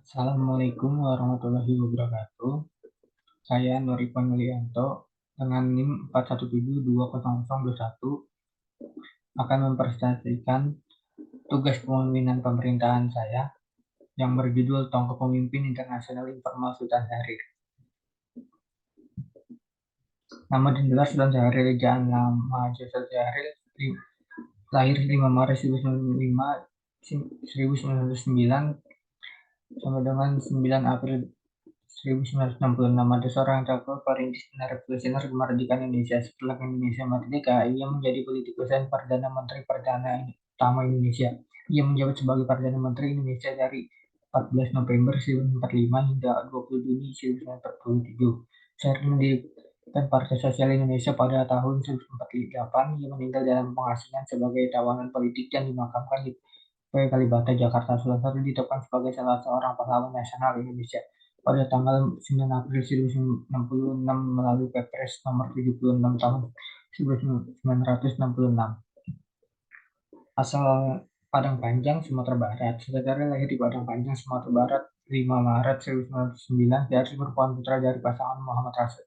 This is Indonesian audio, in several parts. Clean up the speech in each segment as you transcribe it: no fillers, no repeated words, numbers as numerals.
Assalamualaikum warahmatullahi wabarakatuh. Saya Nurifan Yulianto dengan NIM 4172021 akan mempresentasikan tugas kepemimpinan pemerintahan saya yang berjudul Tongkok Pemimpin Internasional Informal Sultan Syahrir. Nama dan gelar Sultan Syahrir Jaan Lama Sultan Syahrir lahir 5 Maret 1909 sampai dengan 9 April 1966 ada seorang tokoh perintis dan revolusioner kemerdekaan Indonesia. Setelah Indonesia merdeka, ia menjadi politikus dan Perdana Menteri pertama Indonesia. Ia menjabat sebagai Perdana Menteri Indonesia dari 14 November 1945 hingga 20 Juni 1947. Saat mendirikan Partai Sosial Indonesia pada tahun 1948, ia meninggal dalam pengasingan sebagai tawanan politik dan dimakamkan di Kalibata, Jakarta. Sultan Syahrir ditetapkan sebagai salah seorang pahlawan nasional Indonesia pada tanggal 9 April 1966 melalui Kepres nomor 76 tahun 1966. Asal Padang Panjang, Sumatera Barat. Saudara lahir di Padang Panjang, Sumatera Barat 5 Maret 1909. Syahrir merupakan putra dari pasangan Muhammad Rasul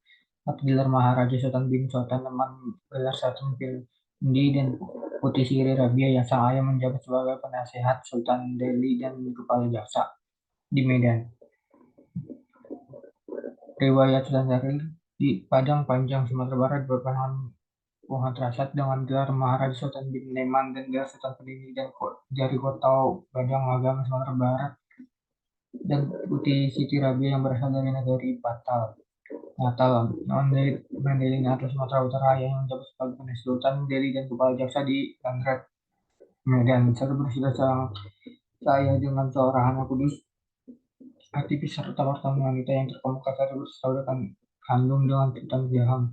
gelar Maharaja Sultan bin Sultan Leman gelar Sultan Pilindi dan Putih Siri Rabia yang sang ayah menjabat sebagai penasehat Sultan Delhi dan kepala jaksa di Medan. Riwayat Sultan Syahrir di Padang Panjang, Sumatera Barat berpasangan Muhammad Rasad dengan gelar Maharaja Sultan bin Leman dan gelar Sultan Pendiri dan dari Kota Padang Agama Sumatera Barat dan Putih Siti Rabia yang berasal dari negeri Natal. Mandailing Natal Sumatera Utara yang menjabat sebagai penasihat Sultan Delhi dan kepala jaksa di Landrat Medan. Serta bersudah saya dengan seorang anak kudus aktivis serta wartawan wanita yang terkemuka saudara kandung dengan Sultan Jahang,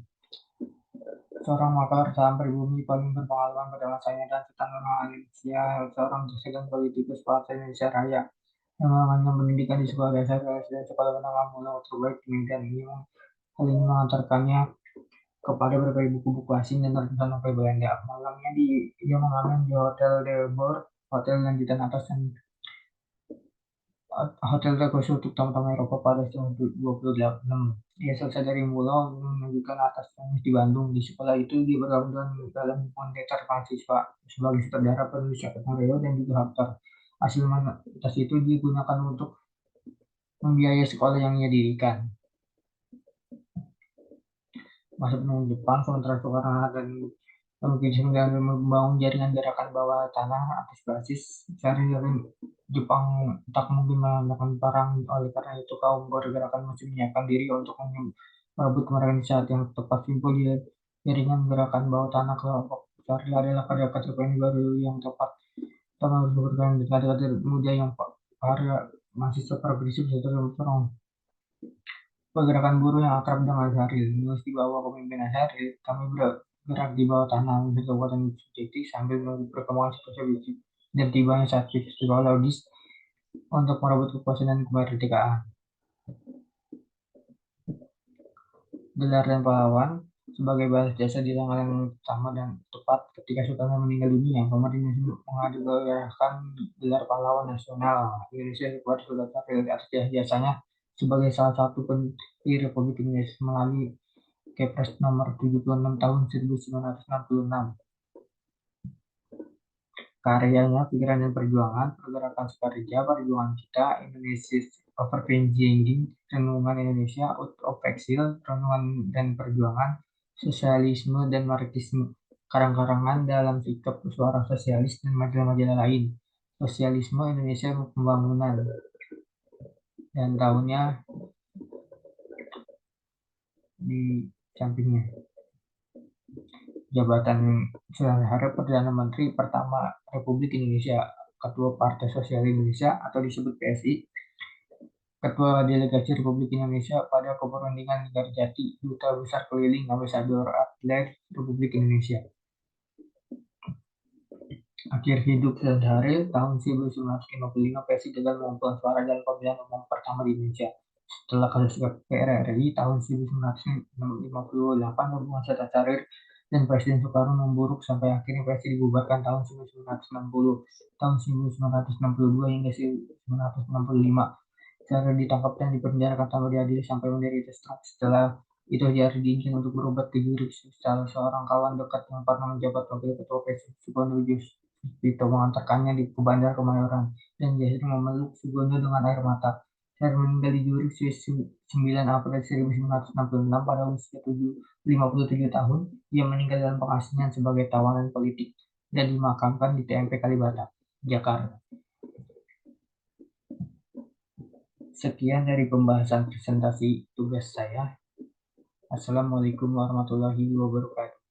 seorang makalar saham pribumi paling berpengalaman pada masanya dan Sultan Malaysia, seorang dosen dan politikus Partai Indonesia Raya yang mengenyam pendidikan di sekolah dasar dan sekolah menengah mulai terbaik di Medan. Hal ini mengantarkannya kepada berbagai buku-buku asing dan ratusan novel Belanda. Malamnya ia mengamen di Hotel Delbor, hotel lanjutan atas dan hotel terkhusus untuk tamu-tamu Eropa pada tahun 2026. Ia selesai dari Mulo menunjukkan atas tenis di Bandung. Di sekolah itu dia bergabung dalam monitor mahasiswa sebagai sutradara, penulis skenario dan juga aktor. Hasil mayoritas itu digunakan untuk membiayai sekolah yang ia dirikan. Masa penuh Jepang, sementara Soekarno dan kemudian membangun jaringan gerakan bawah tanah atas basis Syahrir. Jepang tak mungkin mengandalkan perang, oleh karena itu kaum bergerakan mesti menyiapkan diri untuk merebut kemerdekaan di saat yang tepat. Simpul jaringan gerakan bawah tanah kelompok Syahrir adalah kader-kader PNI baru yang tepat. Kita harus bergabung dengan kader-kader muda yang para mahasiswa progresif serta mendorong pergerakan buruh yang akrab dengan Syahrir. Menulis di bawah kepemimpinan Syahrir, kami bergerak di bawah tanah menuju kekuatan subjektif sambil menunggu perkembangan situasi dan tibanya saat psikologis untuk merebut kekuasaan dan kemerdekaan. Gelar dan pahlawan sebagai balas jasa di tanggal yang sama dan tepat ketika Soekarno meninggal dunia, pemerintah menganugerahkan gelar pahlawan nasional Indonesia kepada Sultan Syahrir atas jasanya sebagai salah satu pendiri Republik Indonesia melalui Kepres nomor 76 tahun 1966. Karyanya, pikiran dan perjuangan, pergerakan Sukarija, perjuangan kita, Indonesia Overchanging, renungan Indonesia, Out of Exile, renungan dan perjuangan, sosialisme dan marxisme, karang-karangan dalam sikap suara sosialis dan majalah-majalah lain, sosialisme Indonesia pembangunan, dan tahunnya di sampingnya. Jabatan Syahrir Perdana Menteri pertama Republik Indonesia, Ketua Partai Sosial Indonesia atau disebut PSI, Ketua Delegasi Republik Indonesia pada Keperundingan Negara Jati, Duta Besar Keliling, Ambasador Atlet Republik Indonesia. Akhir hidup Syahrir tahun 1955, PSI gagal mengumpulkan suara dalam pemilihan umum pertama di Indonesia. Setelah kasus PRRI tahun 1958, hubungan Syahrir dan Presiden Soekarno memburuk sampai akhirnya PSI dibubarkan tahun 1960, tahun 1962 hingga 1965. Cara ditangkap dan dipenjarakan tanpa diadili sampai menderita stroke. Setelah itu Jari diizinkan untuk berobat ke Zurich. Salah seorang kawan dekat yang pernah menjabat wakil ketua PSSI Sugondo Juswito mengantarkannya ke Bandar Kemayoran dan Jahir memeluk Sugondo dengan air mata. Jahir meninggal di Zurich 9 April 1966 pada usia 57 tahun. Ia meninggal dalam pengasingan sebagai tawanan politik dan dimakamkan di TMP Kalibata, Jakarta. Sekian dari pembahasan presentasi tugas saya. Assalamualaikum warahmatullahi wabarakatuh.